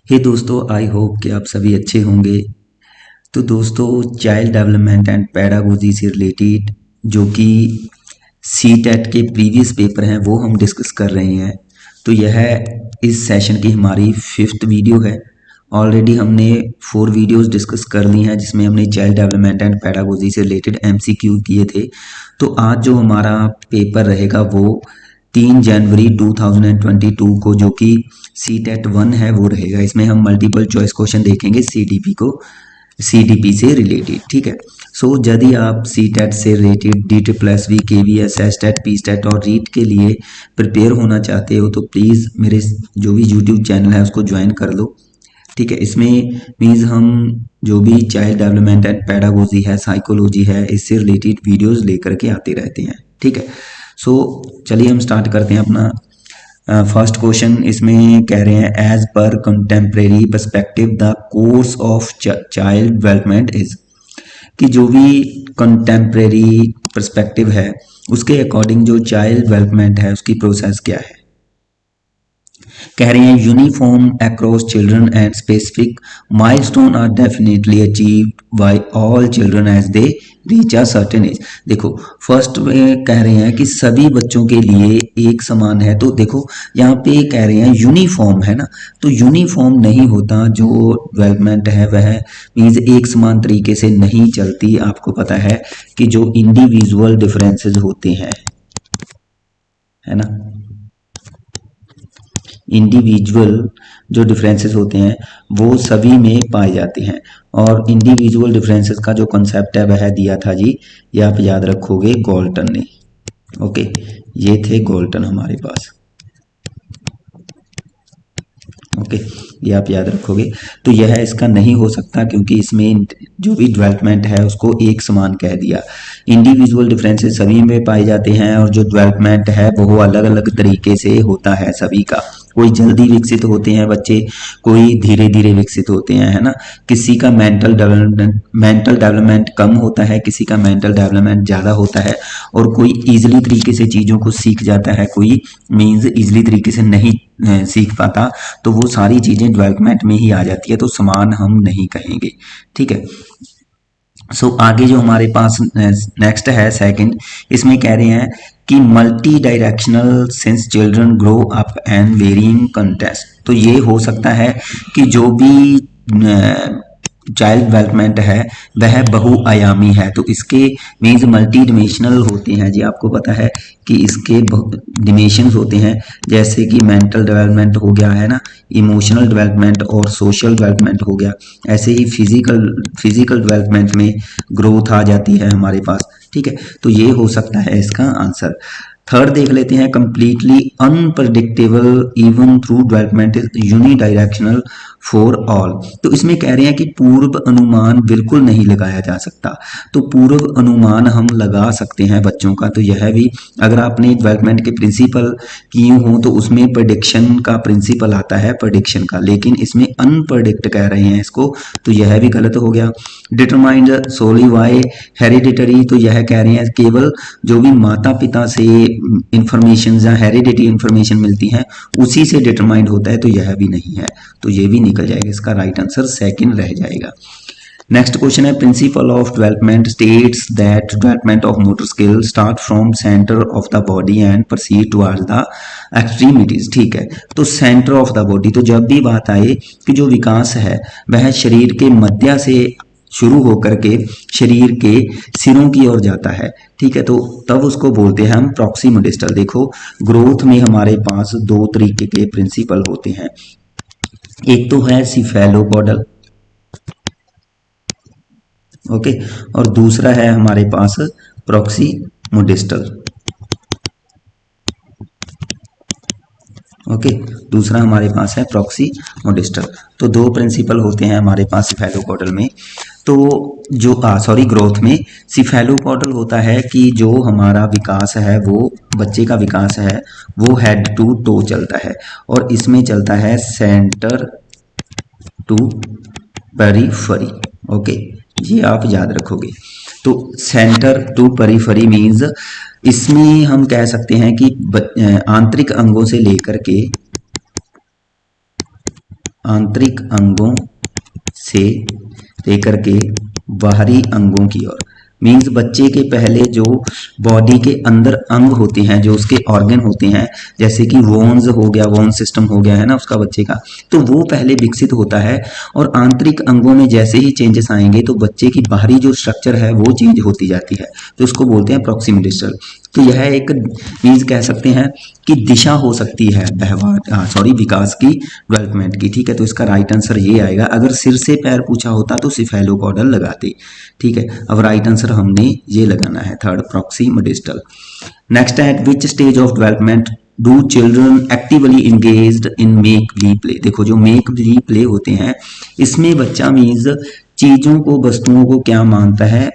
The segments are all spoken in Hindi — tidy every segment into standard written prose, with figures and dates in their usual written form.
हे दोस्तों, आई होप कि आप सभी अच्छे होंगे। तो दोस्तों, चाइल्ड डेवलपमेंट एंड पैडागोजी से रिलेटेड जो कि सीटेट के प्रीवियस पेपर हैं वो हम डिस्कस कर रहे हैं। तो यह इस सेशन की हमारी 5th वीडियो है। ऑलरेडी हमने 4 वीडियोस डिस्कस कर ली हैं जिसमें हमने चाइल्ड डेवलपमेंट एंड पैडागोजी से रिलेटेड MCQ किए थे। तो आज जो हमारा पेपर रहेगा वो 3 जनवरी 2022 को जो कि सीटेट 1 है वो रहेगा। इसमें हम मल्टीपल चॉइस क्वेश्चन देखेंगे CDP से रिलेटेड। ठीक है। सो यदि आप सीटेट से related DSSV KVS STAT PSTAT और रीट के लिए प्रिपेयर होना चाहते हो तो प्लीज़ मेरे जो भी यूट्यूब चैनल है उसको ज्वाइन कर लो। ठीक है। इसमें मीन्स हम जो भी चाइल्ड डेवलपमेंट एंड पैडागोजी है, साइकोलॉजी है, इससे रिलेटेड वीडियोस लेकर के आते रहते हैं। ठीक है। सो चलिए हम स्टार्ट करते हैं अपना फर्स्ट क्वेश्चन। इसमें कह रहे हैं as per contemporary perspective the course of child development is, कि जो भी कंटेम्प्रेरी पर्सपेक्टिव है उसके अकॉर्डिंग जो चाइल्ड डेवलपमेंट है उसकी प्रोसेस क्या है। कह रहे हैं uniform across children and specific milestone are definitely achieved by all children as they reach a certain age. देखो, फर्स्ट में कह रहे हैं कि सभी बच्चों के लिए एक समान है। तो देखो यहाँ पे कह रहे हैं यूनिफॉर्म है ना, तो यूनिफॉर्म नहीं होता। जो डेवलपमेंट है वह मीन्स एक समान तरीके से नहीं चलती। आपको पता है कि जो इंडिविजुअल डिफरेंसेस होते हैं, है ना, इंडिविजुअल जो डिफरेंसेस होते हैं वो सभी में पाए जाते हैं। और इंडिविजुअल डिफरेंसेस का जो कॉन्सेप्ट है वह दिया था जी, ये आप याद रखोगे, गोल्टन ने। ओके, ये थे गोल्टन हमारे पास। ओके, ये आप याद रखोगे। तो यह इसका नहीं हो सकता क्योंकि इसमें जो भी डेवलपमेंट है उसको एक समान कह दिया। इंडिविजुअल डिफरेंसेस सभी में पाए जाते हैं और जो डेवलपमेंट है वो अलग अलग तरीके से होता है सभी का। कोई जल्दी विकसित होते हैं बच्चे, कोई धीरे धीरे विकसित होते हैं, है ना। किसी का मेंटल डेवलपमेंट कम होता है, किसी का मेंटल डेवलपमेंट ज़्यादा होता है, और कोई ईजिली तरीके से चीज़ों को सीख जाता है, कोई मीन्स ईजिली तरीके से नहीं सीख पाता। तो वो सारी चीज़ें डेवलपमेंट में ही आ जाती है, तो समान हम नहीं कहेंगे। ठीक है। सो आगे जो हमारे पास नेक्स्ट है सेकंड, इसमें कह रहे हैं कि multi directional since children grow up and varying contest. तो ये हो सकता है कि जो भी चाइल्ड डेवलपमेंट है वह बहुआयामी है। तो इसके मीन्स मल्टी डिमेंशनल होते हैं जी। आपको पता है कि इसके डिमेंशंस होते हैं, जैसे कि मेंटल डेवलपमेंट हो गया, है ना, इमोशनल डेवलपमेंट और सोशल डेवलपमेंट हो गया। ऐसे ही फिजिकल डेवलपमेंट में ग्रोथ आ जाती है हमारे पास। ठीक है। तो ये हो सकता है इसका आंसर। थर्ड देख लेते हैं, completely unpredictable even through development is unidirectional for all. तो इसमें कह रहे हैं कि पूर्व अनुमान बिल्कुल नहीं लगाया जा सकता। तो पूर्व अनुमान हम लगा सकते हैं बच्चों का। तो यह भी, अगर आपने डेवलपमेंट के प्रिंसिपल किए हों तो उसमें प्रेडिक्शन का प्रिंसिपल आता है, प्रेडिक्शन का, लेकिन इसमें अनप्रडिक्ट कह रहे हैं इसको, तो यह भी गलत हो गया। डिटरमाइंड सोली बाय हेरिडिटरी, तो यह कह रहे हैं केवल जो भी माता पिता से इंफॉर्मेशन या हेरिडिटी इंफॉर्मेशन मिलती है उसी से डिटरमाइंड होता है, तो यह भी नहीं है। तो ये भी निकल जाएगा, इसका राइट आंसर सेकंड रह जाएगा। नेक्स्ट क्वेश्चन है, principle of development states that development of motor skill start from centre of the body and proceed towards the extremities. ठीक है। तो सेंटर ऑफ द बॉडी, तो जब भी बात आए कि जो विकास है वह शरीर के मध्य से शुरू होकर के शरीर के सिरों की ओर जाता है। ठीक है। तो तब उसको बोलते हैं हम प्रॉक्सिमल डिस्टल। देखो, ग्रोथ में हमारे पास 2 तरीके के प्रिंसिपल होते हैं। एक तो है सिफेलोपोडल, ओके, और दूसरा है हमारे पास प्रॉक्सिमोडिस्टल। ओके, दूसरा हमारे पास है प्रॉक्सिमोडिस्टल। तो 2 प्रिंसिपल होते हैं हमारे पास सिफेलोपोडल में। तो जो ग्रोथ में सिफेलोपोडल होता है कि जो हमारा विकास है, वो बच्चे का विकास है वो हेड टू टो चलता है, और इसमें चलता है सेंटर टू पेरिफेरी। ओके, ये आप याद रखोगे। तो सेंटर टू पेरिफेरी मीन्स इसमें हम कह सकते हैं कि आंतरिक अंगों से लेकर के आंतरिक अंगों से लेकर के बाहरी अंगों की ओर। मीन्स बच्चे के पहले जो बॉडी के अंदर अंग होते हैं, जो उसके ऑर्गन होते हैं, जैसे कि वोन्स हो गया, वोन सिस्टम हो गया है ना उसका बच्चे का, तो वो पहले विकसित होता है। और आंतरिक अंगों में जैसे ही चेंजेस आएंगे तो बच्चे की बाहरी जो स्ट्रक्चर है वो चेंज होती जाती है, तो उसको बोलते हैं प्रॉक्सिमिडिस्टल। तो यह एक मीन्स कह सकते हैं कि दिशा हो सकती है व्यवहार विकास की, डेवलपमेंट की। ठीक है, तो इसका राइट आंसर ये आएगा। अगर सिर से पैर पूछा होता तो सिफेलोकॉडल लगाते। ठीक है, अब राइट आंसर हमने ये लगाना है, थर्ड प्रॉक्सिमिडिस्टल। नेक्स्ट है, eight which stage of development do children actively engaged in make believe play. देखो जो मेक बिलीव प्ले होते हैं इसमें बच्चा मीन्स चीजों को, वस्तुओं को क्या मानता है,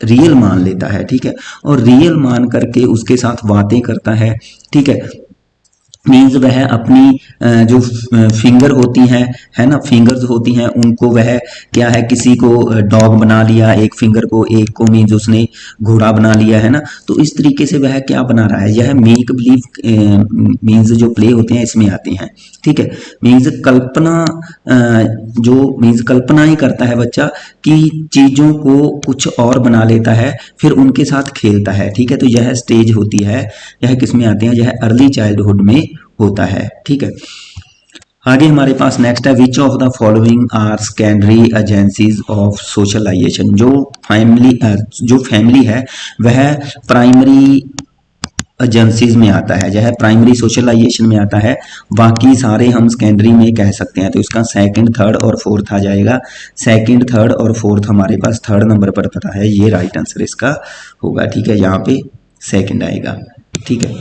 रियल मान लेता है। ठीक है, और रियल मान करके उसके साथ बातें करता है। ठीक है, मीन्स वह अपनी जो फिंगर होती हैं, है ना, फिंगर्स होती हैं, उनको वह क्या है, किसी को डॉग बना लिया एक फिंगर को, एक को मीन्स उसने घोड़ा बना लिया, है ना। तो इस तरीके से वह क्या बना रहा है, यह मेक बिलीव मीन्स जो प्ले होते हैं इसमें आते हैं। ठीक है, मीन्स कल्पना, जो मीन्स कल्पना ही करता है बच्चा कि चीजों को कुछ और बना लेता है, फिर उनके साथ खेलता है। ठीक है, तो यह स्टेज होती है, यह किसमें आते हैं, यह अर्ली चाइल्डहुड में होता है। ठीक है, आगे हमारे पास नेक्स्ट है, which of the following are secondary agencies of socialization. जो फैमिली है वह प्राइमरी एजेंसीज में आता है, यह प्राइमरी सोशलाइजेशन में आता है, बाकी सारे हम सेकेंडरी में कह सकते हैं। तो इसका सेकंड, थर्ड और फोर्थ आ जाएगा। सेकंड, थर्ड और फोर्थ हमारे पास थर्ड नंबर पर पता है, ये राइट आंसर इसका होगा। ठीक है, यहाँ पे सेकंड आएगा। ठीक है,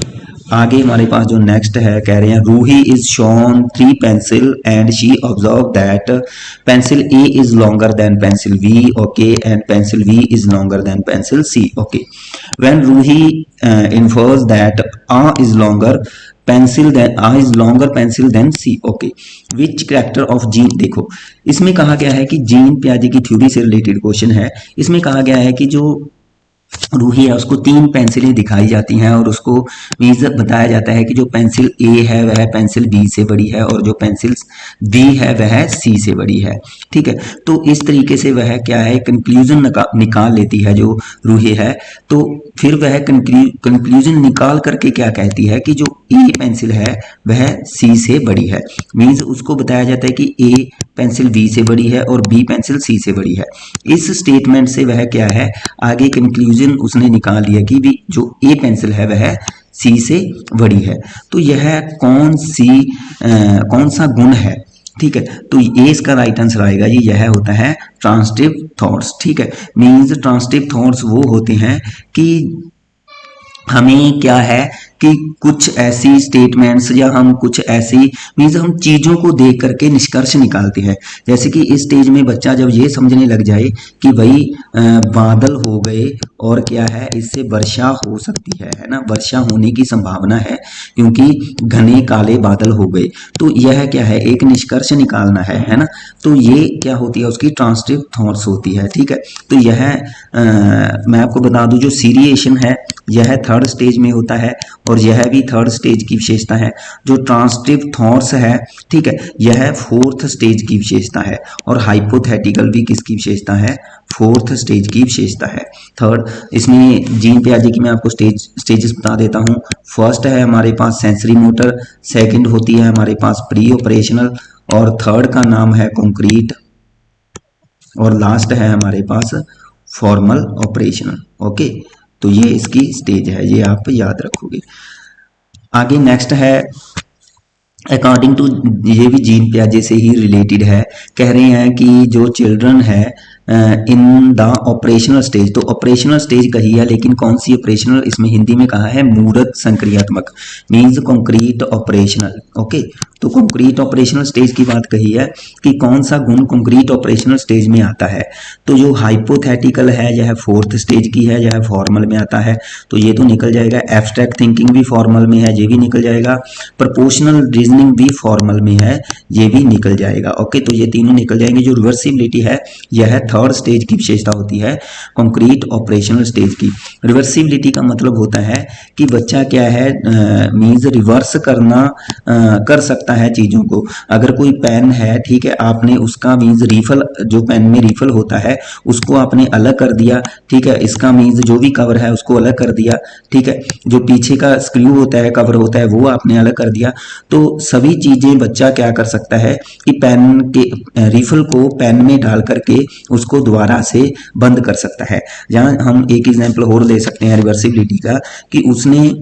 आगे हमारे पास जो नेक्स्ट है, कह रहे हैं Ruhi is shown 3 pencil and she observe that pencil A is longer than pencil B, okay, and pencil B is longer than pencil C, okay. When Ruhi infers that A is longer pencil than A is longer pencil than C, okay, which character of gene. देखो इसमें कहा गया है कि जीन पियाजे की थ्योरी से रिलेटेड क्वेश्चन है। इसमें कहा गया है कि जो रूही है उसको 3 पेंसिलें दिखाई जाती हैं और उसको मीन्स बताया जाता है कि जो पेंसिल ए है वह पेंसिल बी से बड़ी है और जो पेंसिल बी है वह सी से बड़ी है। ठीक है, तो इस तरीके से वह क्या है, कंक्लूजन निकाल लेती है जो रूही है। तो फिर वह कंक्लूजन निकाल करके क्या कहती है कि जो ए पेंसिल है वह सी से बड़ी है। मीन्स उसको बताया जाता है कि ए पेंसिल बी से बड़ी है और बी पेंसिल सी से बड़ी है। इस स्टेटमेंट से वह क्या है, आगे कंक्लूजन उसने निकाल लिया कि भी जो ए पेंसिल है वह सी से बड़ी है। तो यह कौन सा गुण है। ठीक है, तो ये इसका राइट आंसर आएगा जी, यह होता है ट्रांसटिव थॉट्स। ठीक है, मीन्स ट्रांसटिव थॉट्स वो होते हैं कि हमें क्या है कि कुछ ऐसी स्टेटमेंट्स या हम कुछ ऐसी मीन्स हम चीज़ों को देख करके निष्कर्ष निकालते हैं। जैसे कि इस स्टेज में बच्चा जब ये समझने लग जाए कि भाई बादल हो गए और क्या है, इससे वर्षा हो सकती है ना, वर्षा होने की संभावना है क्योंकि घने काले बादल हो गए, तो यह क्या है, एक निष्कर्ष निकालना है ना। तो ये क्या होती है, उसकी ट्रांसटिव थॉट्स होती है। ठीक है, तो यह मैं आपको बता दूं जो सीरिएशन है यह थर्ड स्टेज में होता है और यह भी थर्ड स्टेज की विशेषता है। जो ट्रांसटिव थॉट्स है, ठीक है, यह फोर्थ स्टेज की विशेषता है और हाइपोथेटिकल भी किसकी विशेषता है, फोर्थ स्टेज की विशेषता है। थर्ड, इसमें जीन पियाजे की मैं आपको स्टेजेस बता देता हूँ। फर्स्ट है हमारे पास सेंसरी मोटर, सेकंड होती है हमारे पास प्री ऑपरेशनल और थर्ड का नाम है कॉन्क्रीट और लास्ट है हमारे पास फॉर्मल ऑपरेशनल। ओके, तो ये इसकी स्टेज है, ये आप याद रखोगे। आगे नेक्स्ट है अकॉर्डिंग टू, ये भी जीन पियाजे से ही रिलेटेड है। कह रहे हैं कि जो चिल्ड्रन है इन द ऑपरेशनल स्टेज, तो ऑपरेशनल स्टेज कही है लेकिन कौन सी ऑपरेशनल, इसमें हिंदी में कहा है मूर्त संक्रियात्मक, मीन्स कॉन्क्रीट ऑपरेशनल। ओके, तो कॉन्क्रीट ऑपरेशनल स्टेज की बात कही है कि कौन सा गुण कॉन्क्रीट ऑपरेशनल स्टेज में आता है। तो जो हाइपोथेटिकल है यह फोर्थ स्टेज की है, यह फॉर्मल में आता है, तो ये तो निकल जाएगा। एब्स्ट्रैक्ट थिंकिंग भी फॉर्मल में है, ये भी निकल जाएगा। प्रोपोर्शनल रीजनिंग भी फॉर्मल में है, ये भी निकल जाएगा। ओके, तो ये तीनों निकल जाएंगे। जो रिवर्सिबिलिटी है यह थर्ड थर्ड स्टेज की विशेषता होती है कॉन्क्रीट ऑपरेशनल स्टेज की। रिवर्सिबिलिटी का मतलब होता है कि बच्चा क्या है मीन्स रिवर्स करना कर सकता है चीज़ों को। अगर कोई पेन है, ठीक है, आपने उसका मीन्स रिफल, जो पेन में रिफल होता है उसको आपने अलग कर दिया, ठीक है, इसका मीन्स जो भी कवर है उसको अलग कर दिया, ठीक है, जो पीछे का स्क्रू होता है, कवर होता है, वो आपने अलग कर दिया। तो सभी चीज़ें बच्चा क्या कर सकता है कि पेन के रिफल को पेन में डाल करके उसको दोबारा से बंद कर सकता है। जहाँ हम एक एग्जाम्पल और ले सकते हैं रिवर्सिबिलिटी का, कि उसने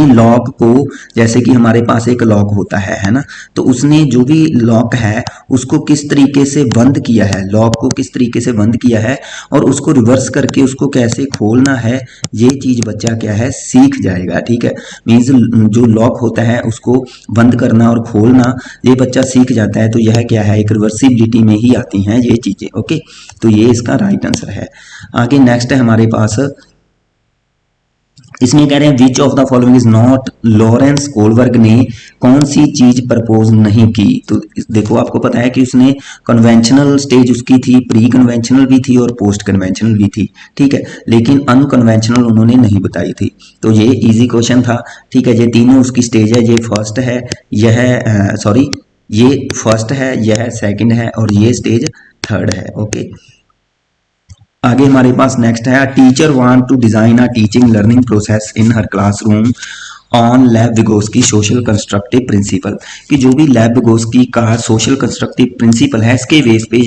लॉक को, जैसे कि हमारे पास एक लॉक होता है ना, तो उसने जो भी लॉक है उसको किस तरीके से बंद किया है, लॉक को किस तरीके से बंद किया है और उसको रिवर्स करके उसको कैसे खोलना है, ये चीज बच्चा क्या है सीख जाएगा, ठीक है। मीन्स जो लॉक होता है उसको बंद करना और खोलना ये बच्चा सीख जाता है। तो यह क्या है, एक रिवर्सिबिलिटी में ही आती हैं ये चीजें। ओके, तो ये इसका राइट आंसर है। आगे नेक्स्ट है हमारे पास, इसमें कह रहे हैं which of the following is not, Lawrence Kohlberg ने कौन सी चीज प्रपोज नहीं की। तो देखो आपको पता है कि उसने कन्वेंशनल स्टेज उसकी थी, प्री कन्वेंशनल भी थी और पोस्ट कन्वेंशनल भी थी, ठीक है, लेकिन अनकन्वेंशनल उन्होंने नहीं बताई थी। तो ये इजी क्वेश्चन था, ठीक है। ये तीनों उसकी स्टेज है, ये फर्स्ट है, यह सॉरी ये फर्स्ट है, यह सेकंड है और ये स्टेज थर्ड है। ओके, आगे हमारे पास नेक्स्ट है, teacher want to design a teaching learning process in her classroom on लैब विगोस्की सोशल कंस्ट्रक्टिव प्रिंसिपल। कि जो भी लैब विगोस्की का सोशल कंस्ट्रक्टिव प्रिंसिपल है, इसके बेस पे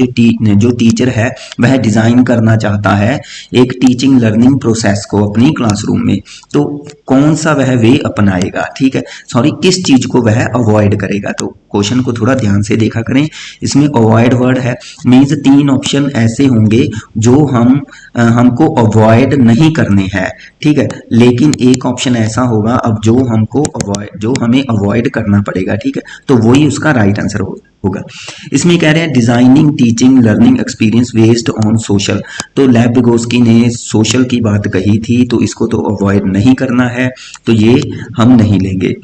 जो टीचर है वह डिजाइन करना चाहता है एक टीचिंग लर्निंग प्रोसेस को अपनी क्लासरूम में, तो कौन सा वह वे अपनाएगा, ठीक है, सॉरी किस चीज को वह अवॉइड करेगा। तो क्वेश्चन को थोड़ा ध्यान से देखा करें, इसमें अवॉइड वर्ड है, मीन्स तीन ऑप्शन ऐसे होंगे जो हमको अवॉइड नहीं करने हैं, ठीक है, लेकिन एक ऑप्शन ऐसा होगा अब जो हमें अवॉइड करना पड़ेगा, ठीक है, तो वही उसका राइट आंसर होगा। इसमें कह रहे हैं designing teaching learning experience based on social, तो लैब विगोस्की ने सोशल की बात कही थी, तो इसको तो अवॉइड नहीं करना है, तो ये हम नहीं लेंगे।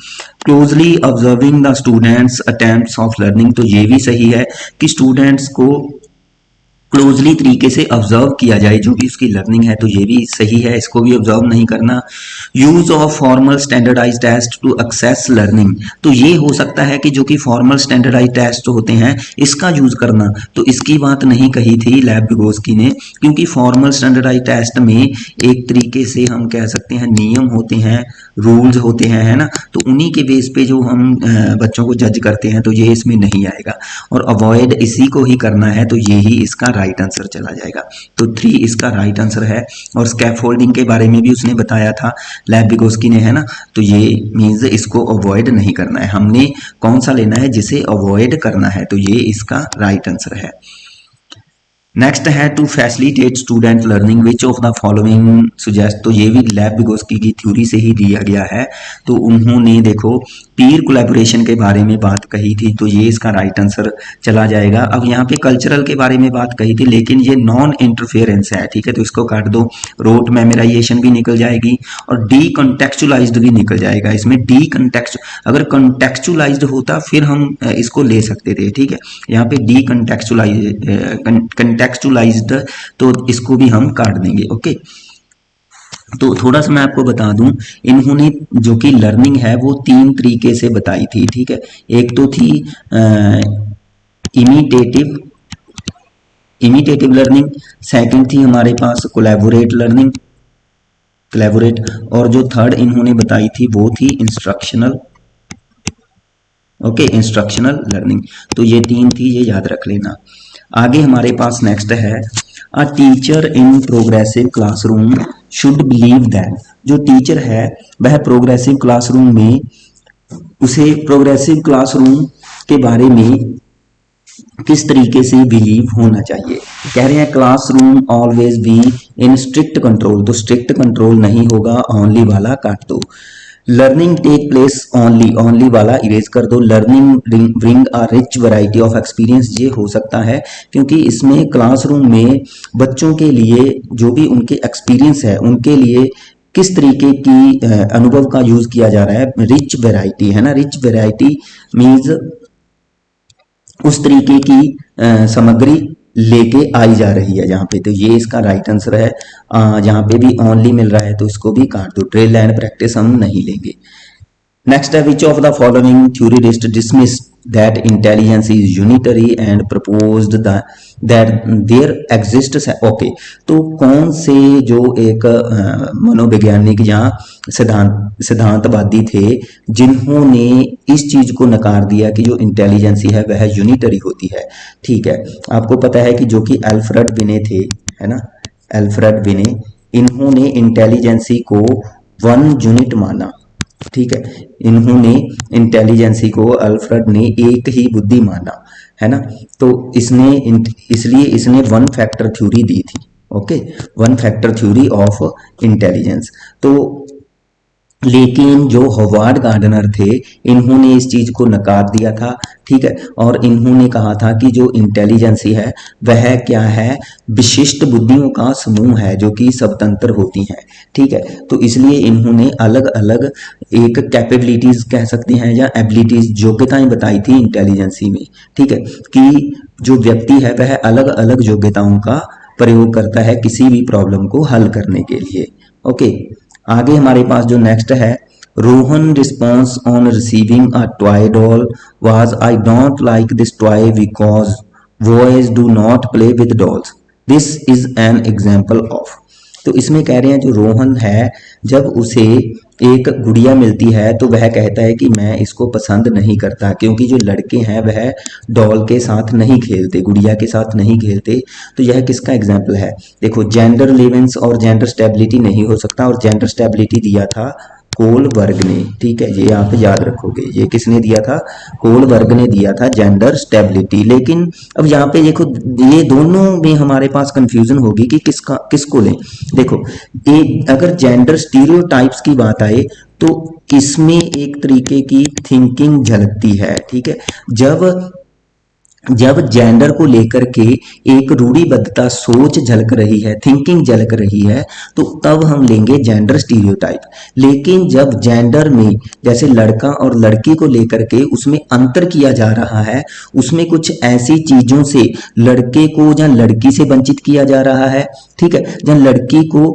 Closely observing the students attempts of learning, तो ये भी सही है कि स्टूडेंट्स को क्लोजली तरीके से ऑब्जर्व किया जाए जो भी उसकी लर्निंग है, तो ये भी सही है, इसको भी ऑब्जर्व नहीं करना। Use of formal standardize test to access learning, तो ये हो सकता है कि जो कि फॉर्मल स्टैंडर्डाइज टेस्ट होते हैं इसका यूज करना, तो इसकी बात नहीं कही थी लैब विगोस्की ने, क्योंकि फॉर्मल स्टैंडर्डाइज टेस्ट में एक तरीके से हम कह सकते हैं नियम होते हैं, रूल्स होते हैं, है ना, तो उन्हीं के बेस पे जो हम बच्चों को जज करते हैं, तो ये इसमें नहीं आएगा। और अवॉइड इसी को ही करना है, तो ये ही इसका राइट आंसर चला जाएगा। तो 3 इसका राइट आंसर है। और स्कैफोल्डिंग के बारे में भी उसने बताया था लैब विगोस्की ने, है ना, तो ये मीन्स इसको अवॉइड नहीं करना है, हमने कौन सा लेना है जिसे अवॉइड करना है, तो ये इसका राइट आंसर है। नेक्स्ट है to facilitate student learning which of the following suggest, तो ये भी लैब विगोस्की की थ्योरी से ही दिया गया है। तो उन्होंने देखो पीर कोलैबोरेशन के बारे में बात कही थी, तो ये इसका राइट आंसर चला जाएगा। अब यहाँ पे कल्चरल के बारे में बात कही थी, लेकिन ये नॉन इंटरफेरेंस है, ठीक है, तो इसको काट दो। रोट मेमोराइजेशन भी निकल जाएगी और डी कंटेक्चुअलाइज्ड भी निकल जाएगा। इसमें डी कंटेक्चु अगर कंटेक्चुअलाइज्ड होता फिर हम इसको ले सकते थे, ठीक है, यहाँ पे डी कंटेक्चुअलाइज्ड, तो इसको भी हम काट देंगे। ओके, तो थोड़ा सा मैं आपको बता दूं, इन्होंने जो कि लर्निंग है वो 3 तरीके से बताई थी, ठीक है। एक तो थी इमिटेटिव लर्निंग, सेकंड थी हमारे पास कोलैबोरेट लर्निंग, और जो थर्ड इन्होंने बताई थी वो थी इंस्ट्रक्शनल, ओके, इंस्ट्रक्शनल लर्निंग। तो ये 3 थी, ये याद रख लेना। आगे हमारे पास नेक्स्ट है, a teacher in progressive classroom should believe that, जो टीचर है वह प्रोग्रेसिव क्लासरूम में, उसे प्रोग्रेसिव क्लासरूम के बारे में किस तरीके से बिलीव होना चाहिए। कह रहे हैं classroom always be in strict control, तो स्ट्रिक्ट कंट्रोल नहीं होगा, ओनली वाला काट दो। लर्निंग टेक प्लेस ओनली वाला इरेज कर दो। Learning bring a rich variety of experience, ये हो सकता है क्योंकि इसमें क्लासरूम में बच्चों के लिए जो भी उनके एक्सपीरियंस है उनके लिए किस तरीके की अनुभव का यूज किया जा रहा है। रिच वैरायटी है ना, रिच वैरायटी मीन्स उस तरीके की सामग्री लेके आई जा रही है जहाँ पे, तो ये इसका राइट आंसर है। जहाँ पे भी ओनली मिल रहा है तो इसको भी काट दो, ट्रेल एंड प्रैक्टिस हम नहीं लेंगे। Next, which of the following theorists dismissed that intelligence is unitary and proposed that there exists okay, तो कौन से जो एक मनोवैज्ञानिक या सिद्धांतवादी थे जिन्होंने इस चीज को नकार दिया कि जो इंटेलिजेंसी है वह यूनिटरी होती है। ठीक है, आपको पता है कि जो कि अल्फ्रेड बिने थे, है ना, अल्फ्रेड बिने, इन्होंने इंटेलिजेंसी को वन यूनिट माना। ठीक है, इन्होंने इंटेलिजेंसी को, अल्फ्रेड ने एक ही बुद्धि माना, है ना, तो इसलिए इसने वन फैक्टर थ्योरी दी थी। Okay, one factor theory of intelligence. तो लेकिन जो हॉवर्ड गार्डनर थे इन्होंने इस चीज को नकार दिया था। ठीक है, और इन्होंने कहा था कि जो इंटेलिजेंसी है वह क्या है, विशिष्ट बुद्धियों का समूह है जो कि स्वतंत्र होती हैं। ठीक है, तो इसलिए इन्होंने अलग अलग एक कैपेबिलिटीज कह सकते हैं या एबिलिटीज, योग्यताएं बताई थी इंटेलिजेंसी में। ठीक है, कि जो व्यक्ति है वह अलग अलग योग्यताओं का प्रयोग करता है किसी भी प्रॉब्लम को हल करने के लिए। ओके, आगे हमारे पास जो नेक्स्ट है, Rohan response on receiving a toy doll was I don't like this toy because boys do not play with dolls, this is an example of. तो इसमें कह रहे हैं जो रोहन है जब उसे एक गुड़िया मिलती है तो वह कहता है कि मैं इसको पसंद नहीं करता, क्योंकि जो लड़के हैं वह डॉल के साथ नहीं खेलते, गुड़िया के साथ नहीं खेलते। तो यह किसका एग्जाम्पल है, देखो जेंडर रिलेवेंस और जेंडर स्टेबिलिटी नहीं हो सकता, और जेंडर स्टेबिलिटी दिया था कोलबर्ग ने। ठीक है, ये आप याद रखोगे, ये किसने दिया था, कोलबर्ग ने दिया था जेंडर स्टेबिलिटी। लेकिन अब यहाँ पे देखो ये दोनों में हमारे पास कंफ्यूजन होगी कि किसको लें। देखो, अगर जेंडर स्टीरियोटाइप्स की बात आए तो इसमें एक तरीके की थिंकिंग झलकती है। ठीक है, जब जेंडर को लेकर के एक रूढ़िबद्धता, सोच झलक रही है, थिंकिंग झलक रही है, तो तब हम लेंगे जेंडर स्टीरियोटाइप। लेकिन जब जेंडर में जैसे लड़का और लड़की को लेकर के उसमें अंतर किया जा रहा है, उसमें कुछ ऐसी चीजों से लड़के को या लड़की से वंचित किया जा रहा है, ठीक है, या लड़की को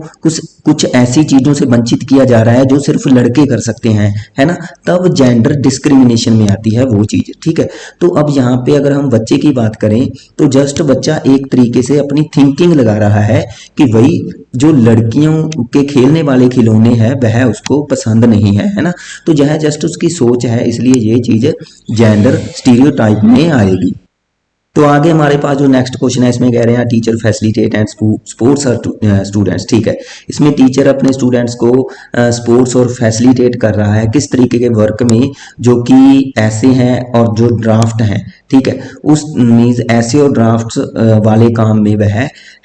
कुछ ऐसी चीजों से वंचित किया जा रहा है जो सिर्फ लड़के कर सकते हैं, है ना, तब जेंडर डिस्क्रिमिनेशन में आती है वो चीज। ठीक है, तो अब यहाँ पे अगर हम बच्चे की बात करें तो जस्ट बच्चा एक तरीके से अपनी थिंकिंग लगा रहा है कि वही जो लड़कियों के खेलने वाले खिलौने हैं वह उसको पसंद नहीं है, है ना, तो यह जस्ट उसकी सोच है, इसलिए ये चीज जेंडर स्टीरियोटाइप में आएगी। तो आगे हमारे पास जो नेक्स्ट क्वेश्चन है इसमें कह रहे हैं teacher facilitate and sports students. ठीक है, इसमें टीचर अपने स्टूडेंट्स को स्पोर्ट्स और फैसिलिटेट कर रहा है किस तरीके के वर्क में, जो कि ऐसे हैं और जो ड्राफ्ट हैं। ठीक है, उस मीन्स ऐसे और ड्राफ्ट वाले काम में वह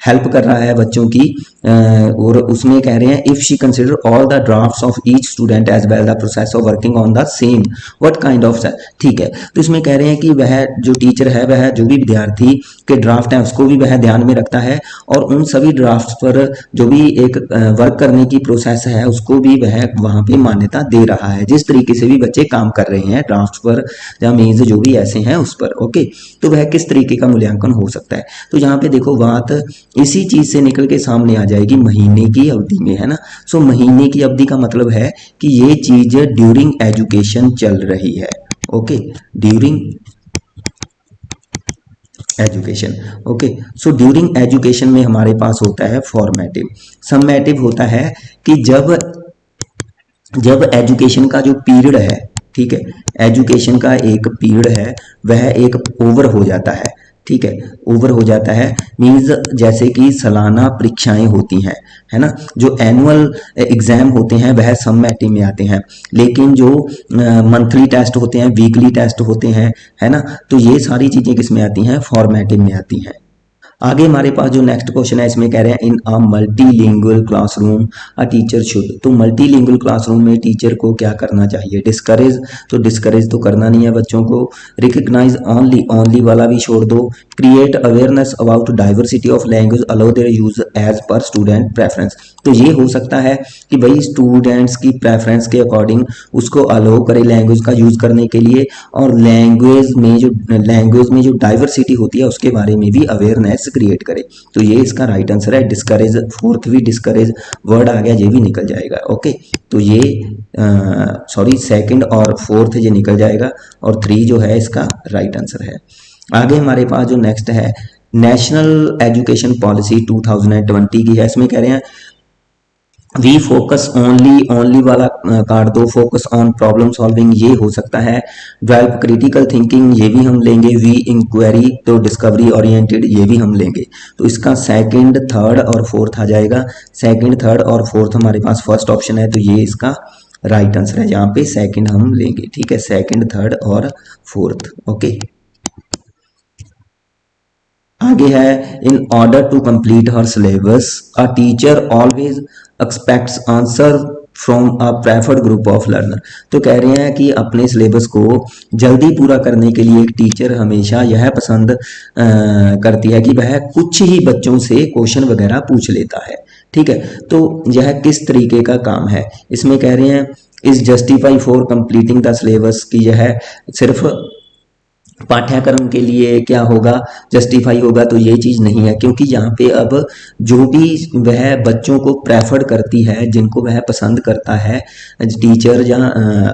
हेल्प कर रहा है बच्चों की। और उसमें कह रहे हैं if she consider all the drafts of each student as well the process of working on the same what kind of. ठीक है, तो इसमें कह रहे हैं कि वह जो टीचर है वह जो भी विद्यार्थी के ड्राफ्ट है उसको भी वह ध्यान में रखता है, और उन सभी ड्राफ्ट पर जो भी एक वर्क करने की प्रोसेस है उसको भी वह वहां पे मान्यता दे रहा है, जिस तरीके से भी बच्चे काम कर रहे हैं ड्राफ्ट पर या मीन्स जो भी ऐसे हैं उस पर। ओके, तो वह किस तरीके का मूल्यांकन हो सकता है, तो यहाँ पे देखो बात इसी चीज से निकल के सामने आ जाएगी महीने की अवधि में, है ना। सो महीने की अवधि का मतलब है कि ये चीज ड्यूरिंग एजुकेशन चल रही है। Okay, during education. Okay, so during education में हमारे पास होता है फॉर्मेटिव। समेटिव होता है कि जब एजुकेशन का जो पीरियड है, ठीक है, एजुकेशन का एक पीरियड है वह एक ओवर हो जाता है। ठीक है, ओवर हो जाता है मीन्स जैसे कि सालाना परीक्षाएं होती हैं, है ना, जो एनुअल एग्जाम होते हैं वह समेटिव में आते हैं, लेकिन जो मंथली टेस्ट होते हैं, वीकली टेस्ट होते हैं, है ना, तो ये सारी चीजें किस में आती हैं, फॉर्मेटिव में आती हैं। आगे हमारे पास जो नेक्स्ट क्वेश्चन है इसमें कह रहे हैं in a multilingual classroom a teacher should. तो मल्टीलिंगुअल क्लासरूम में टीचर को क्या करना चाहिए, डिस्करेज, तो डिस्करेज तो करना नहीं है बच्चों को, रिकग्नाइज ओनली, ओनली वाला भी छोड़ दो, create awareness about diversity of language, allow their use as per student preference. तो ये हो सकता है कि भाई स्टूडेंट्स की प्रेफरेंस के अकॉर्डिंग उसको अलाउ करे लैंग्वेज का यूज करने के लिए, और लैंग्वेज में जो डाइवर्सिटी होती है उसके बारे में भी अवेयरनेस क्रिएट करे। तो ये इसका राइट आंसर है। डिस्करेज, फोर्थ भी डिस्करेज वर्ड आ गया, ये भी निकल जाएगा। ओके, तो ये सॉरी सेकंड और फोर्थ ये निकल जाएगा और 3 जो है इसका राइट आंसर है। आगे हमारे पास जो नेक्स्ट है नेशनल एजुकेशन पॉलिसी 2020 की है। इसमें कह रहे हैं वी फोकस ओनली वाला काट दो, फोकस ऑन प्रॉब्लम सॉल्विंग ये हो सकता है, डेवलप क्रिटिकल थिंकिंग ये भी हम लेंगे, वी इंक्वायरी तो डिस्कवरी ओरिएंटेड ये भी हम लेंगे। तो इसका सेकंड, थर्ड और फोर्थ आ जाएगा। सेकंड, थर्ड और फोर्थ हमारे पास फर्स्ट ऑप्शन है, तो ये इसका राइट आंसर है। यहाँ पे सेकंड हम लेंगे, ठीक है, सेकंड, थर्ड और फोर्थ। ओके, आगे है in order to complete her syllabus a teacher always expects answer from a preferred group of learner. तो कह रहे हैं कि अपने सिलेबस को जल्दी पूरा करने के लिए एक टीचर हमेशा यह पसंद करती है कि वह कुछ ही बच्चों से क्वेश्चन वगैरह पूछ लेता है। ठीक है, तो यह किस तरीके का काम है? इसमें कह रहे हैं is justify for completing the syllabus की यह सिर्फ पाठ्यक्रम के लिए क्या होगा, जस्टिफाई होगा, तो ये चीज़ नहीं है, क्योंकि यहाँ पे अब जो भी वह बच्चों को प्रेफर करती है, जिनको वह पसंद करता है टीचर या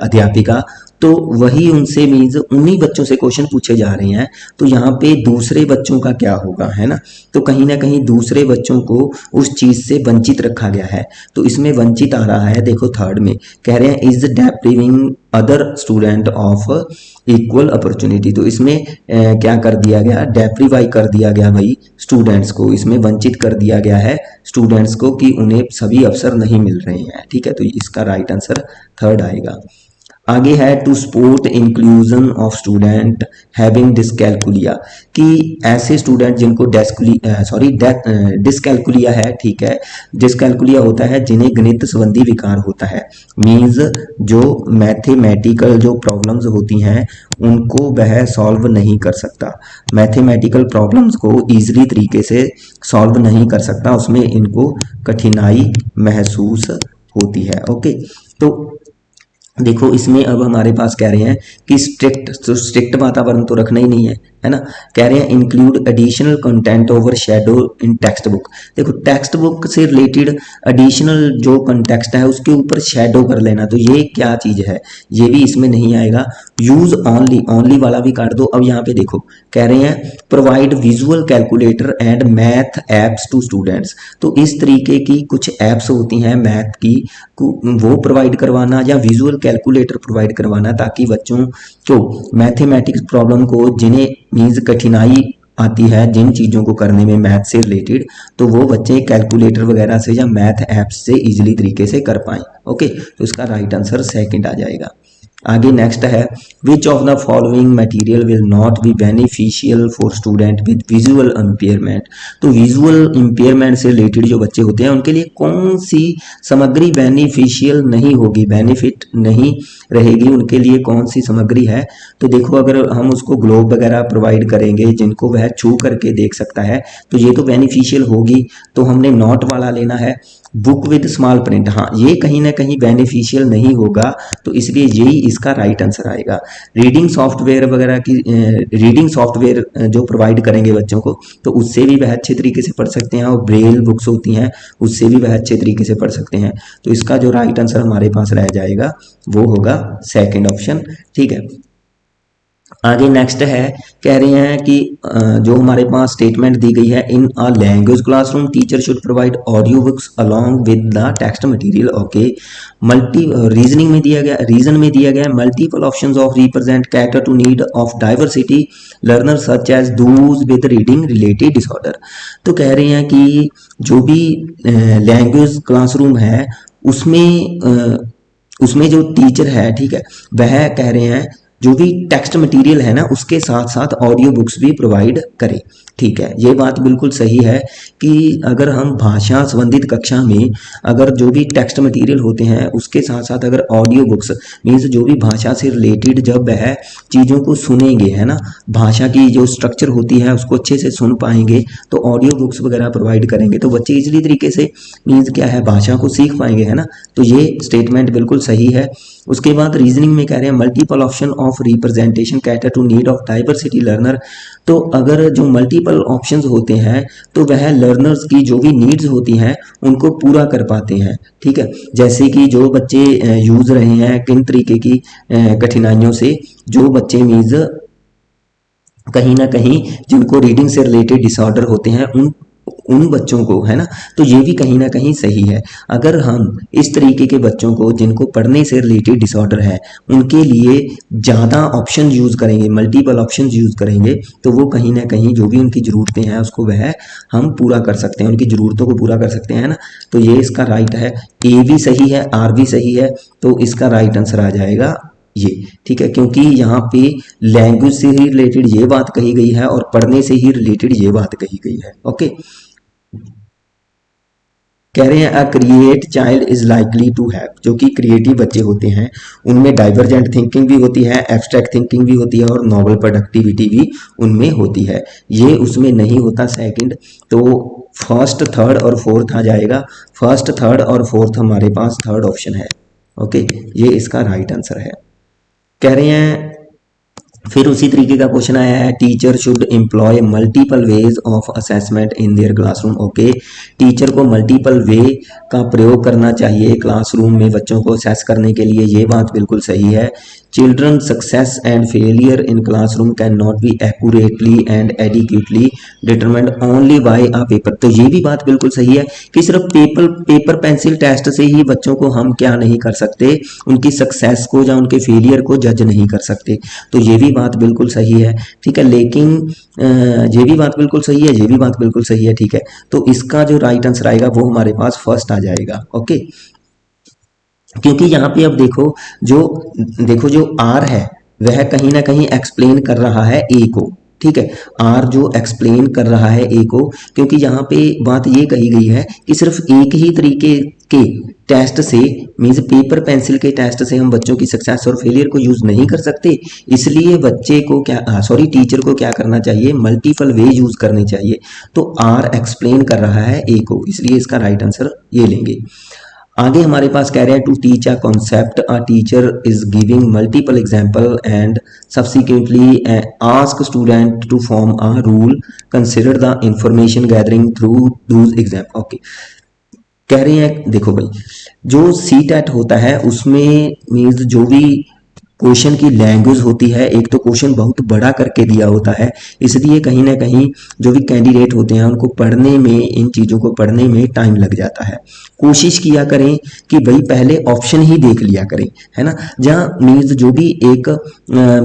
अध्यापिका, तो वही उनसे मीन्स उन्हीं बच्चों से क्वेश्चन पूछे जा रहे हैं। तो यहाँ पे दूसरे बच्चों का क्या होगा, है ना? तो कहीं ना कहीं दूसरे बच्चों को उस चीज़ से वंचित रखा गया है। तो इसमें वंचित आ रहा है, देखो थर्ड में कह रहे हैं is depriving other student of equal opportunity. तो इसमें क्या कर दिया गया, डेप्रीवाई कर दिया गया भाई स्टूडेंट्स को, इसमें वंचित कर दिया गया है स्टूडेंट्स को कि उन्हें सभी अवसर नहीं मिल रहे हैं। ठीक है, तो इसका राइट आंसर थर्ड आएगा। आगे है to support inclusion of student having dyscalculia, कि ऐसे स्टूडेंट जिनको डिसकैलकुलिया है, ठीक है, डिसकैलकुलिया होता है जिन्हें गणित संबंधी विकार होता है, मीन्स जो मैथमेटिकल जो प्रॉब्लम्स होती हैं उनको वह सॉल्व नहीं कर सकता, मैथमेटिकल प्रॉब्लम्स को ईजिली तरीके से सॉल्व नहीं कर सकता, उसमें इनको कठिनाई महसूस होती है। ओके, तो देखो इसमें अब हमारे पास कह रहे हैं कि स्ट्रिक्ट वातावरण तो रखना ही नहीं है ना? कह रहे हैं include additional content overshadow in textbook. देखो टेक्स्ट बुक से रिलेटेड एडिशनल जो कंटेक्स्ट है उसके ऊपर शेडो कर लेना, तो ये क्या चीज है, ये भी इसमें नहीं आएगा। यूज ओनली वाला भी काट दो। अब यहाँ पे देखो कह रहे हैं provide visual calculator and math apps to students. तो इस तरीके की कुछ एप्स होती हैं मैथ की, वो प्रोवाइड करवाना या विजुअल कैलकुलेटर प्रोवाइड करवाना, ताकि बच्चों को मैथमेटिक्स प्रॉब्लम को जिन्हें मीन्स कठिनाई आती है जिन चीज़ों को करने में मैथ से रिलेटेड, तो वो बच्चे कैलकुलेटर वगैरह से या मैथ ऐप्स से इजीली तरीके से कर पाएं। ओके, तो इसका राइट आंसर सेकंड आ जाएगा। आगे नेक्स्ट है which of the following material will not be beneficial for student with visual impairment. तो विजुअल इम्पेयरमेंट से रिलेटेड जो बच्चे होते हैं उनके लिए कौन सी सामग्री बेनिफिशियल नहीं होगी, बेनिफिट नहीं रहेगी, उनके लिए कौन सी सामग्री है? तो देखो अगर हम उसको ग्लोब वगैरह प्रोवाइड करेंगे जिनको वह छू करके देख सकता है, तो ये तो बेनिफिशियल होगी। तो हमने नॉट वाला लेना है। बुक विद स्मॉल प्रिंट, हाँ ये कहीं ना कहीं बेनिफिशियल नहीं होगा, तो इसलिए यही इसका राइट आंसर आएगा। रीडिंग सॉफ्टवेयर वगैरह की रीडिंग सॉफ्टवेयर जो प्रोवाइड करेंगे बच्चों को, तो उससे भी वह अच्छे तरीके से पढ़ सकते हैं, और ब्रेल बुक्स होती हैं उससे भी वह अच्छे तरीके से पढ़ सकते हैं। तो इसका जो राइट आंसर हमारे पास रह जाएगा वो होगा सेकेंड ऑप्शन। ठीक है, आगे नेक्स्ट है कह रहे हैं कि जो हमारे पास स्टेटमेंट दी गई है in a language classroom teacher should provide audio books along with the text material. Okay, reasoning में दिया गया, रीजन में दिया गया multiple options of represent cater to need of diversity learner such as those with reading related disorder. तो कह रहे हैं कि जो भी लैंग्वेज क्लासरूम है उसमें जो टीचर है, ठीक है, वह कह रहे हैं जो भी टेक्स्ट मटेरियल है ना उसके साथ साथ ऑडियो बुक्स भी प्रोवाइड करें। ठीक है, ये बात बिल्कुल सही है कि अगर हम भाषा संबंधित कक्षा में अगर जो भी टेक्स्ट मटेरियल होते हैं उसके साथ साथ अगर ऑडियो बुक्स मीन्स जो भी भाषा से रिलेटेड जब वह चीज़ों को सुनेंगे, है ना, भाषा की जो स्ट्रक्चर होती है उसको अच्छे से सुन पाएंगे, तो ऑडियो बुक्स वगैरह प्रोवाइड करेंगे तो बच्चे इजीली तरीके से मीन्स क्या है भाषा को सीख पाएंगे, है ना। तो ये स्टेटमेंट बिल्कुल सही है। उसके बाद रीजनिंग में कह रहे हैं multiple option of representation cater to need of diversity learner. तो अगर जो मल्टीपल ऑप्शंस होते हैं तो वह लर्नर्स की जो भी नीड्स होती हैं उनको पूरा कर पाते हैं। ठीक है, जैसे कि जो बच्चे यूज रहे हैं किन तरीके की कठिनाइयों से, जो बच्चे मीन्स कहीं ना कहीं जिनको रीडिंग से रिलेटेड डिसऑर्डर होते हैं उन बच्चों को, है ना, तो ये भी कहीं ना कहीं सही है। अगर हम इस तरीके के बच्चों को जिनको पढ़ने से रिलेटेड डिसऑर्डर है उनके लिए ज़्यादा ऑप्शन यूज़ करेंगे, मल्टीपल ऑप्शन यूज़ करेंगे, तो वो कहीं ना कहीं जो भी उनकी ज़रूरतें हैं उसको वह हम पूरा कर सकते हैं, उनकी ज़रूरतों को पूरा कर सकते हैं ना। तो ये इसका राइट है, ए भी सही है, आर भी सही है, तो इसका राइट आंसर आ जाएगा ये। ठीक है, क्योंकि यहाँ पे लैंग्वेज से ही रिलेटेड ये बात कही गई है और पढ़ने से ही रिलेटेड ये बात कही गई है। ओके, कह रहे हैं a create child is likely to have, जो कि क्रिएटिव बच्चे होते हैं उनमें डाइवर्जेंट थिंकिंग भी होती है, एब्स्ट्रैक्ट थिंकिंग भी होती है और नॉवल प्रोडक्टिविटी भी उनमें होती है। ये उसमें नहीं होता सेकंड, तो फर्स्ट थर्ड और फोर्थ आ जाएगा। फर्स्ट थर्ड और फोर्थ हमारे पास थर्ड ऑप्शन है। ओके, ये इसका राइट आंसर है। कह रहे हैं फिर उसी तरीके का क्वेश्चन आया है teacher should employ multiple ways of assessment in their classroom. Okay, teacher को मल्टीपल वे का प्रयोग करना चाहिए क्लासरूम में बच्चों को असेस करने के लिए, ये बात बिल्कुल सही है। Children success and failure in classroom can not be accurately and adequately determined only by a paper. तो ये भी बात बिल्कुल सही है कि सिर्फ पेपर पेंसिल टेस्ट से ही बच्चों को हम क्या नहीं कर सकते, उनकी सक्सेस को या उनके फेलियर को जज नहीं कर सकते। तो ये भी बात बिल्कुल सही है। ठीक है, लेकिन ये भी बात बिल्कुल सही है, ये भी बात बिल्कुल सही है। ठीक है, तो इसका जो राइट आंसर आएगा वो हमारे पास फर्स्ट आ जाएगा। ओके, क्योंकि यहाँ पे अब देखो जो आर है वह कहीं ना कहीं एक्सप्लेन कर रहा है ए को। ठीक है, आर जो एक्सप्लेन कर रहा है ए को, क्योंकि यहाँ पे बात ये कही गई है कि सिर्फ एक ही तरीके के टेस्ट से मीन्स पेपर पेंसिल के टेस्ट से हम बच्चों की सक्सेस और फेलियर को यूज नहीं कर सकते। इसलिए बच्चे को टीचर को क्या करना चाहिए, मल्टीपल वे यूज करने चाहिए। तो आर एक्सप्लेन कर रहा है ए को, इसलिए इसका राइट आंसर ये लेंगे। आगे हमारे पास कह रहे हैं to teach a concept a teacher is giving multiple example and subsequently ask student to form a rule consider the information gathering through those example. Okay, कह रहे हैं देखो भाई जो सी टेट होता है उसमें मीन्स जो भी क्वेश्चन की लैंग्वेज होती है, एक तो क्वेश्चन बहुत बड़ा करके दिया होता है, इसलिए कहीं ना कहीं जो भी कैंडिडेट होते हैं उनको पढ़ने में, इन चीज़ों को पढ़ने में टाइम लग जाता है। कोशिश किया करें कि भाई पहले ऑप्शन ही देख लिया करें, है ना, जहाँ मीन्स जो भी एक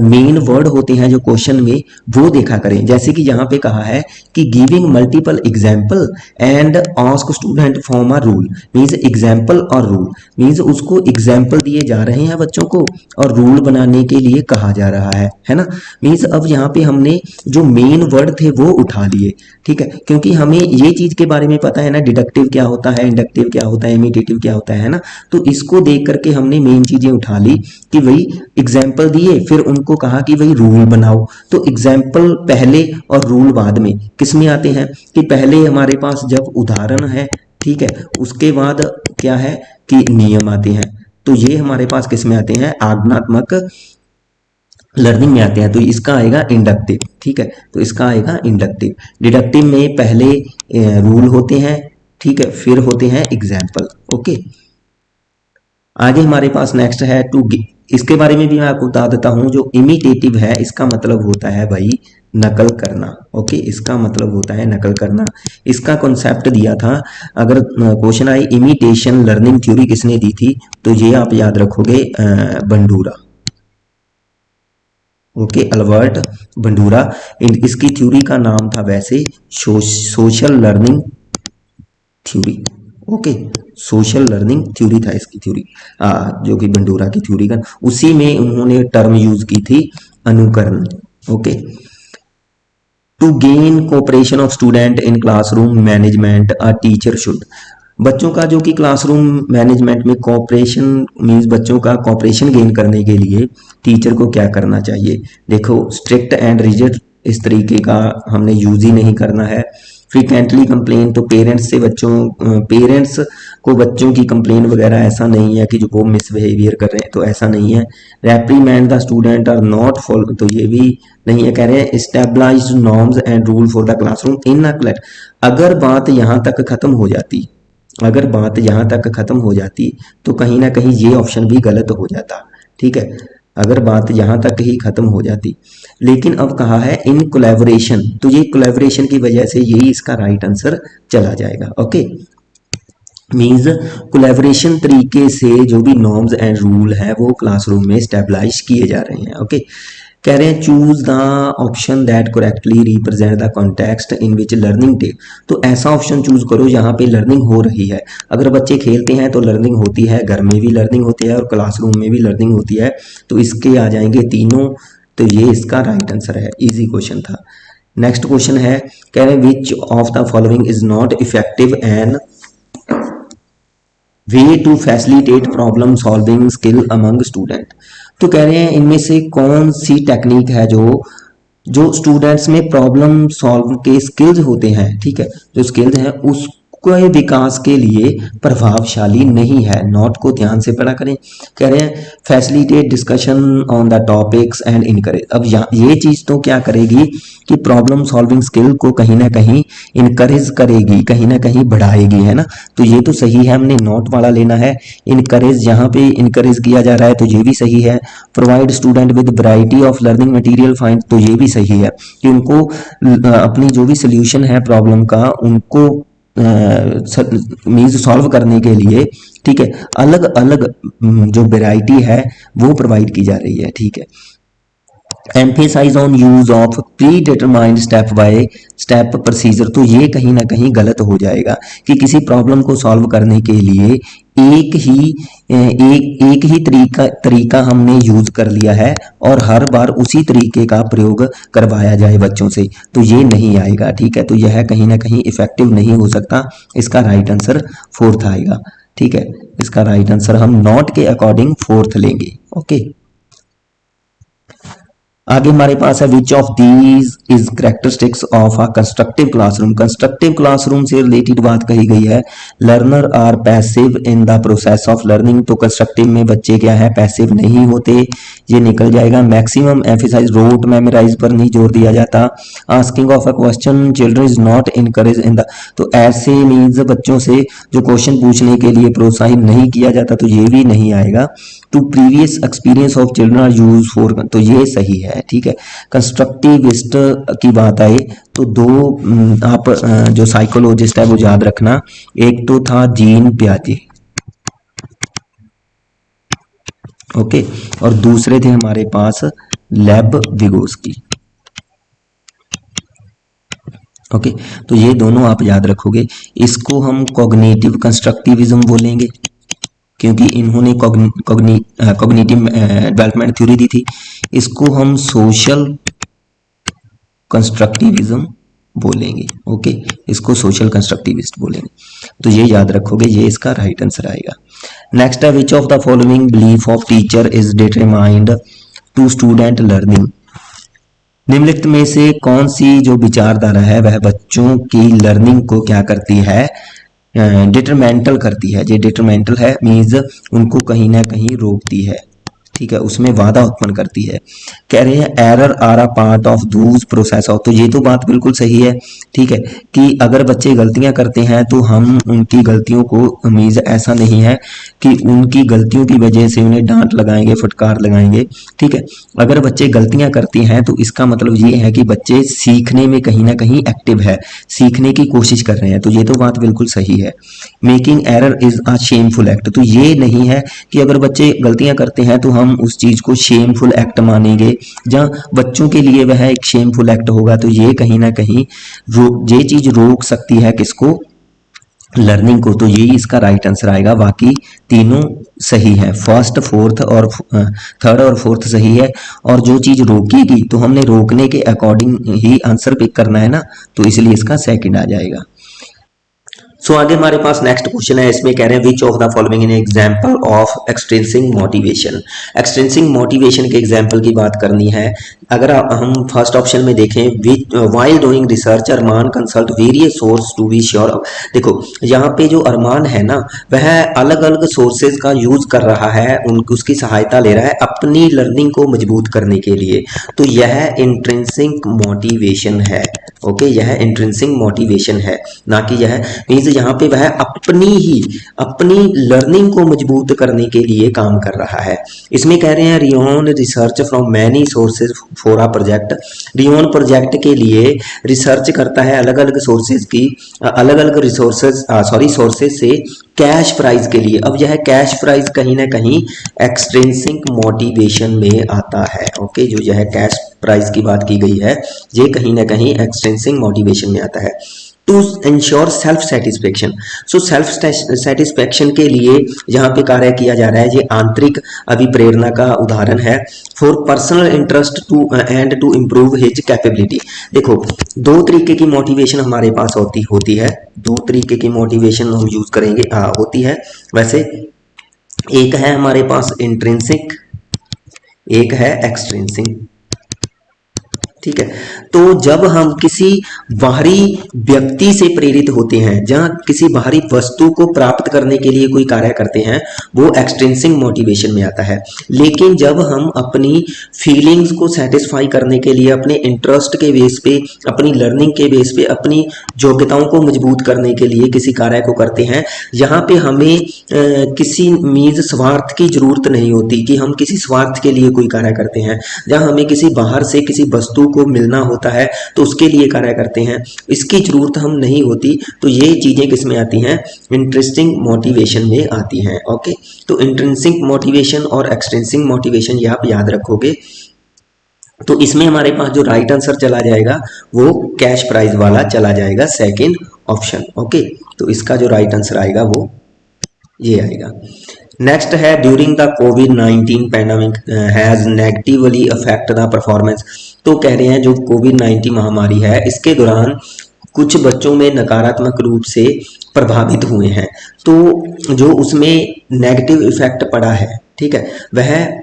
मेन वर्ड होते हैं जो क्वेश्चन में वो देखा करें। जैसे कि यहाँ पे कहा है कि giving multiple example and ask student form a rule, means example और रूल, मीन्स उसको एग्जाम्पल दिए जा रहे हैं बच्चों को और रूल बनाने के लिए कहा जा रहा है ना। मीन्स अब यहाँ पे हमने जो मेन वर्ड थे वो उठा लिए। ठीक है, क्योंकि हमें ये चीज के बारे में पता है ना, डिडक्टिव क्या होता है, इंडक्टिव क्या होता है, इमिटेटिव क्या होता है ना, तो इसको देख करके हमने मेन चीजें उठा ली कि भाई एग्जाम्पल दिए, फिर उनको कहा कि भाई रूल बनाओ। तो एग्जाम्पल पहले और रूल बाद में किस में आते हैं कि पहले हमारे पास जब उदाहरण है, ठीक है, उसके बाद क्या है कि नियम आते हैं। तो ये हमारे पास किस में आते हैं, आज्ञात्मक लर्निंग में आते हैं। तो इसका आएगा इंडक्टिव। ठीक है, तो इसका आएगा इंडक्टिव। डिडक्टिव में पहले रूल होते हैं, ठीक है, फिर होते हैं एग्जाम्पल। ओके, आगे हमारे पास नेक्स्ट है टू, इसके बारे में भी मैं आपको बता देता हूं। जो इमिटेटिव है इसका मतलब होता है भाई नकल करना। ओके, इसका मतलब होता है नकल करना। इसका कॉन्सेप्ट दिया था, अगर क्वेश्चन आए इमिटेशन लर्निंग थ्योरी किसने दी थी, तो ये आप याद रखोगे बंडूरा। Okay, Albert Bandura. इसकी थ्योरी का नाम था वैसे social learning theory. Okay, social learning theory था इसकी थ्योरी, जो कि बंडूरा की थ्योरी का, उसी में उन्होंने टर्म यूज की थी अनुकरण। Okay, to gain cooperation of student in classroom management a teacher should, बच्चों का जो कि क्लासरूम मैनेजमेंट में कोऑपरेशन मींस बच्चों का कोऑपरेशन गेन करने के लिए टीचर को क्या करना चाहिए। देखो स्ट्रिक्ट एंड रिजिड इस तरीके का हमने यूज ही नहीं करना है। फ्रीक्वेंटली कंप्लेन, तो पेरेंट्स से पेरेंट्स को बच्चों की कंप्लेन वगैरह ऐसा नहीं है कि जो वो मिसबिहेवियर कर रहे हैं, तो ऐसा नहीं है। Reprimand the student are not follow, तो ये भी नहीं है। कह रहे हैं established norms and rule for the classroom in a class. अगर बात यहाँ तक खत्म हो जाती, अगर बात यहाँ तक खत्म हो जाती तो कहीं ना कहीं ये ऑप्शन भी गलत हो जाता, ठीक है, अगर बात यहाँ तक ही खत्म हो जाती। लेकिन अब कहा है इन कोलैबोरेशन, तो ये कोलैबोरेशन की वजह से यही इसका राइट आंसर चला जाएगा। ओके, मीन्स कोलैबोरेशन तरीके से जो भी नॉर्म्स एंड रूल है वो क्लासरूम में स्टेबलाइज किए जा रहे हैं। ओके, कह रहे हैं choose the option that correctly represent the context in which learning take. तो ऐसा ऑप्शन चूज करो जहाँ पे लर्निंग हो रही है। अगर बच्चे खेलते हैं तो लर्निंग होती है, घर में भी लर्निंग होती है और क्लासरूम में भी लर्निंग होती है, तो इसके आ जाएंगे तीनों। तो ये इसका राइट आंसर है, इजी क्वेश्चन था। नेक्स्ट क्वेश्चन है, कह रहे हैं which of the following is not effective and way to facilitate problem solving skill among student. तो कह रहे हैं इनमें से कौन सी टेक्निक है जो जो स्टूडेंट्स में प्रॉब्लम सॉल्व के स्किल्स होते हैं, ठीक है, जो स्किल्स हैं उसके विकास के लिए प्रभावशाली नहीं है। नोट को ध्यान से पढ़ा करें। कह रहे हैं facilitate discussion on the topics and encourage. अब ये चीज तो क्या करेगी कि प्रॉब्लम सॉल्विंग स्किल को कहीं ना कहीं इनकरेज करेगी, कहीं ना कहीं बढ़ाएगी, है ना। तो ये तो सही है, हमने नोट वाला लेना है। इनकरेज, यहाँ पे इनकरेज किया जा रहा है तो ये भी सही है। Provide student with variety of learning material find, तो ये भी सही है कि उनको अपनी जो भी सोल्यूशन है प्रॉब्लम का उनको मीन्स सॉल्व करने के लिए, ठीक है, अलग अलग जो वैरायटी है वो प्रोवाइड की जा रही है, ठीक है। Emphasize on use of predetermined step by step procedure, तो ये कहीं ना कहीं गलत हो जाएगा कि किसी प्रॉब्लम को सॉल्व करने के लिए एक ही तरीका हमने यूज कर लिया है और हर बार उसी तरीके का प्रयोग करवाया जाए बच्चों से, तो ये नहीं आएगा, ठीक है। तो यह कहीं ना कहीं इफेक्टिव नहीं हो सकता। इसका राइट आंसर फोर्थ आएगा, ठीक है। इसका राइट आंसर हम नॉट के अकॉर्डिंग फोर्थ लेंगे। ओके, आगे हमारे पास है which of these is characteristics of a constructive classroom. Constructive classroom से रिलेटेड बात कही गई है। Learner are passive in the process of learning, तो कंस्ट्रक्टिव में बच्चे क्या है, पैसिव नहीं होते, ये निकल जाएगा। मैक्सिमम एम्फेसाइज रोट मेमोराइज पर नहीं जोर दिया जाता। Asking of a question children is not encourage in the, तो ऐसे मीन्स बच्चों से जो क्वेश्चन पूछने के लिए प्रोत्साहित नहीं किया जाता, तो ये भी नहीं आएगा। To previous experience of children are use for, तो ये सही है, ठीक है। कंस्ट्रक्टिविस्ट की बात आए तो दो आप जो साइकोलॉजिस्ट है वो याद रखना। एक तो था जीन पियाजे, ओके, और दूसरे थे हमारे पास लेब विगोस्की, ओके। तो ये दोनों आप याद रखोगे। इसको हम कॉग्निटिव कंस्ट्रक्टिविज्म बोलेंगे क्योंकि इन्होंने कॉग्निटिव डेवलपमेंट थ्योरी दी थी। इसको हम सोशल कंस्ट्रक्टिविज्म बोलेंगे, ओके, इसको सोशल कंस्ट्रक्टिविस्ट बोलेंगे। तो ये याद रखोगे, ये इसका राइट आंसर आएगा। नेक्स्ट है which of the following belief of teacher is determined to student learning. निम्नलिखित में से कौन सी जो विचारधारा है वह बच्चों की लर्निंग को क्या करती है, डिटरमेंटल करती है। ये डिटरमेंटल है मीन्स उनको कहीं ना कहीं रोकती है, ठीक है, उसमें वादा उत्पन्न करती है। कह रहे हैं error are a part of those process of, तो ये तो बात बिल्कुल सही है, ठीक है, कि अगर बच्चे गलतियां करते हैं तो हम उनकी गलतियों को मीन्स ऐसा नहीं है कि उनकी गलतियों की वजह से उन्हें डांट लगाएंगे, फटकार लगाएंगे, ठीक है। अगर बच्चे गलतियां करते हैं तो इसका मतलब ये है कि बच्चे सीखने में कहीं ना कहीं एक्टिव है, सीखने की कोशिश कर रहे हैं, तो ये तो बात बिल्कुल सही है। Making error is a shameful act, तो ये नहीं है कि अगर बच्चे गलतियां करते हैं तो हम उस चीज को शेमफुल एक्ट मानेंगे, जहां बच्चों के लिए वह एक शेमफुल एक्ट होगा, तो ये कहीं ना कहीं ये चीज रोक सकती है किसको, लर्निंग को। तो यही इसका राइट आंसर आएगा। बाकी तीनों सही है, फर्स्ट फोर्थ और थर्ड और फोर्थ सही है। और जो चीज रोकेगी तो हमने रोकने के अकॉर्डिंग ही आंसर पिक करना है ना, तो इसलिए इसका सेकंड आ जाएगा। सो आगे हमारे पास नेक्स्ट क्वेश्चन है, इसमें कह रहे हैं which of the following in example of extrinsic motivation. Extrinsic motivation के एग्जांपल की बात करनी है। अगर हम फर्स्ट ऑप्शन में देखें, while doing research Arman consult various source to be sure. देखो यहाँ पे जो अरमान है ना, वह अलग अलग सोर्सेज का यूज कर रहा है, उसकी सहायता ले रहा है अपनी लर्निंग को मजबूत करने के लिए। तो यह इंट्रिंसिक मोटिवेशन है। ओके, यह इंट्रिंसिक मोटिवेशन है, ना कि यह मीन्स यहाँ पे वह अपनी लर्निंग को मजबूत करने के लिए काम कर रहा है। इसमें कह रहे हैं rayon research from many sources for a project. Rayon project के लिए रिसर्च करता है अलग अलग सोर्सेज की, अलग अलग सोर्सेज से कैश प्राइज के लिए। अब यह कैश प्राइज कहीं ना कहीं एक्सट्रिंसिक मोटिवेशन में आता है। ओके, जो यह कैश प्राइज की बात की गई है, ये कहीं ना कहीं एक्सट्रिंसिक मोटिवेशन में आता है। To ensure self satisfaction. So self satisfaction के लिए यहाँ पे कार्य किया जा रहा है, ये आंतरिक अभिप्रेरणा का उदाहरण है। For personal interest to and to improve his capability. देखो दो तरीके की मोटिवेशन हमारे पास होती है, दो तरीके की मोटिवेशन हम यूज करेंगे होती है वैसे। एक है हमारे पास इंट्रिंसिक, एक है एक्सट्रिंसिक। ठीक है, तो जब हम किसी बाहरी व्यक्ति से प्रेरित होते हैं, जहां किसी बाहरी वस्तु को प्राप्त करने के लिए कोई कार्य करते हैं, वो एक्सट्रिंसिक मोटिवेशन में आता है। लेकिन जब हम अपनी फीलिंग्स को सेटिस्फाई करने के लिए, अपने इंटरेस्ट के बेस पे, अपनी लर्निंग के बेस पे, अपनी योग्यताओं को मजबूत करने के लिए किसी कार्य को करते हैं, यहाँ पे हमें किसी मीज स्वार्थ की जरूरत नहीं होती कि हम किसी स्वार्थ के लिए कोई कार्य करते हैं। जहाँ हमें किसी बाहर से किसी वस्तु को मिलना होता है तो उसके लिए कार्य करते हैं, इसकी जरूरत हम नहीं होती। तो ये चीजें किस में आती हैं, इंटरेस्टिंग मोटिवेशन में आती हैं। ओके, तो इंट्रिंसिक मोटिवेशन और एक्सट्रिंसिक मोटिवेशन ये आप याद रखोगे। तो इसमें हमारे पास जो राइट आंसर चला जाएगा वो कैश प्राइज वाला चला जाएगा, सेकेंड ऑप्शन। ओके, तो इसका जो राइट आंसर आएगा वो ये आएगा। नेक्स्ट है during the covid pandemic has negatively affect the performance. तो कह रहे हैं जो कोविड-19 महामारी है, इसके दौरान कुछ बच्चों में नकारात्मक रूप से प्रभावित हुए हैं। तो जो उसमें नेगेटिव इफेक्ट पड़ा है, ठीक है, वह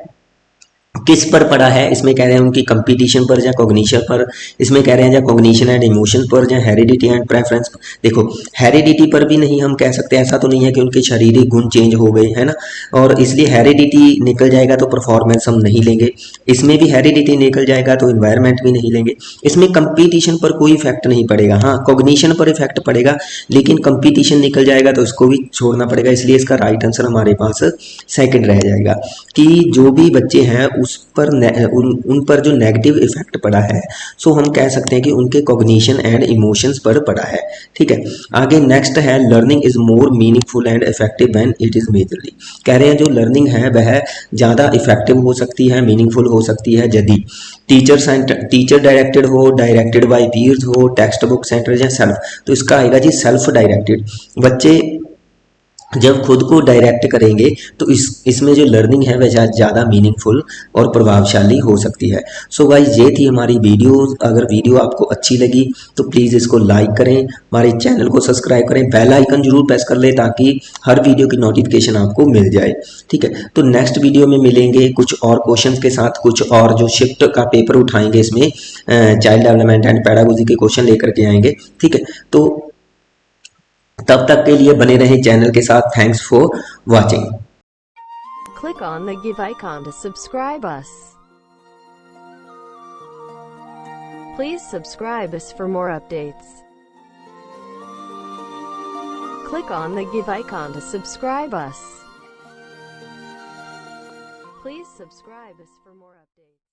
किस पर पड़ा है, इसमें कह रहे हैं उनकी कंपटीशन पर या कॉग्निशन पर। इसमें कह रहे हैं या कॉग्निशन एंड इमोशन पर या हेरिडिटी एंड प्रेफरेंस पर। देखो हेरिडिटी पर भी नहीं हम कह सकते, ऐसा तो नहीं है कि उनके शारीरिक गुण चेंज हो गए, है ना, और इसलिए हेरिडिटी निकल जाएगा तो परफॉर्मेंस हम नहीं लेंगे। इसमें भी हेरिडिटी निकल जाएगा तो इन्वायरमेंट भी नहीं लेंगे। इसमें कंपटीशन पर कोई इफेक्ट नहीं पड़ेगा, हाँ कॉग्निशन पर इफेक्ट पड़ेगा, लेकिन कंपटीशन निकल जाएगा तो इसको भी छोड़ना पड़ेगा। इसलिए इसका राइट आंसर हमारे पास सेकंड रह जाएगा कि जो भी बच्चे हैं उस पर उन पर जो नेगेटिव इफेक्ट पड़ा है, सो हम कह सकते हैं कि उनके कॉग्निशन एंड इमोशंस पर पड़ा है। ठीक है, आगे नेक्स्ट है learning is more meaningful and effective when it is majorly. कह रहे हैं जो लर्निंग है वह ज़्यादा इफेक्टिव हो सकती है, मीनिंगफुल हो सकती है यदि टीचर डायरेक्टेड हो, डायरेक्टेड बाय पीयर्स हो, टेक्स्ट बुक सेंटर या सेल्फ। तो इसका आएगा जी सेल्फ डायरेक्टेड। बच्चे जब खुद को डायरेक्ट करेंगे तो इसमें जो लर्निंग है वह ज़्यादा मीनिंगफुल और प्रभावशाली हो सकती है। सो गाइस ये थी हमारी वीडियो। अगर वीडियो आपको अच्छी लगी तो प्लीज़ इसको लाइक करें, हमारे चैनल को सब्सक्राइब करें, बेल आइकन जरूर प्रेस कर लें ताकि हर वीडियो की नोटिफिकेशन आपको मिल जाए। ठीक है, तो नेक्स्ट वीडियो में मिलेंगे कुछ और क्वेश्चन के साथ, कुछ और जो शिफ्ट का पेपर उठाएंगे, इसमें चाइल्ड डेवलपमेंट एंड पेडागोजी के क्वेश्चन लेकर के आएंगे। ठीक है, तो तब तक के लिए बने रहें चैनल के साथ। Thanks for watching. Click on the give icon to subscribe us. Please subscribe us for more updates. Click on the give icon to subscribe us. Please subscribe us for more updates.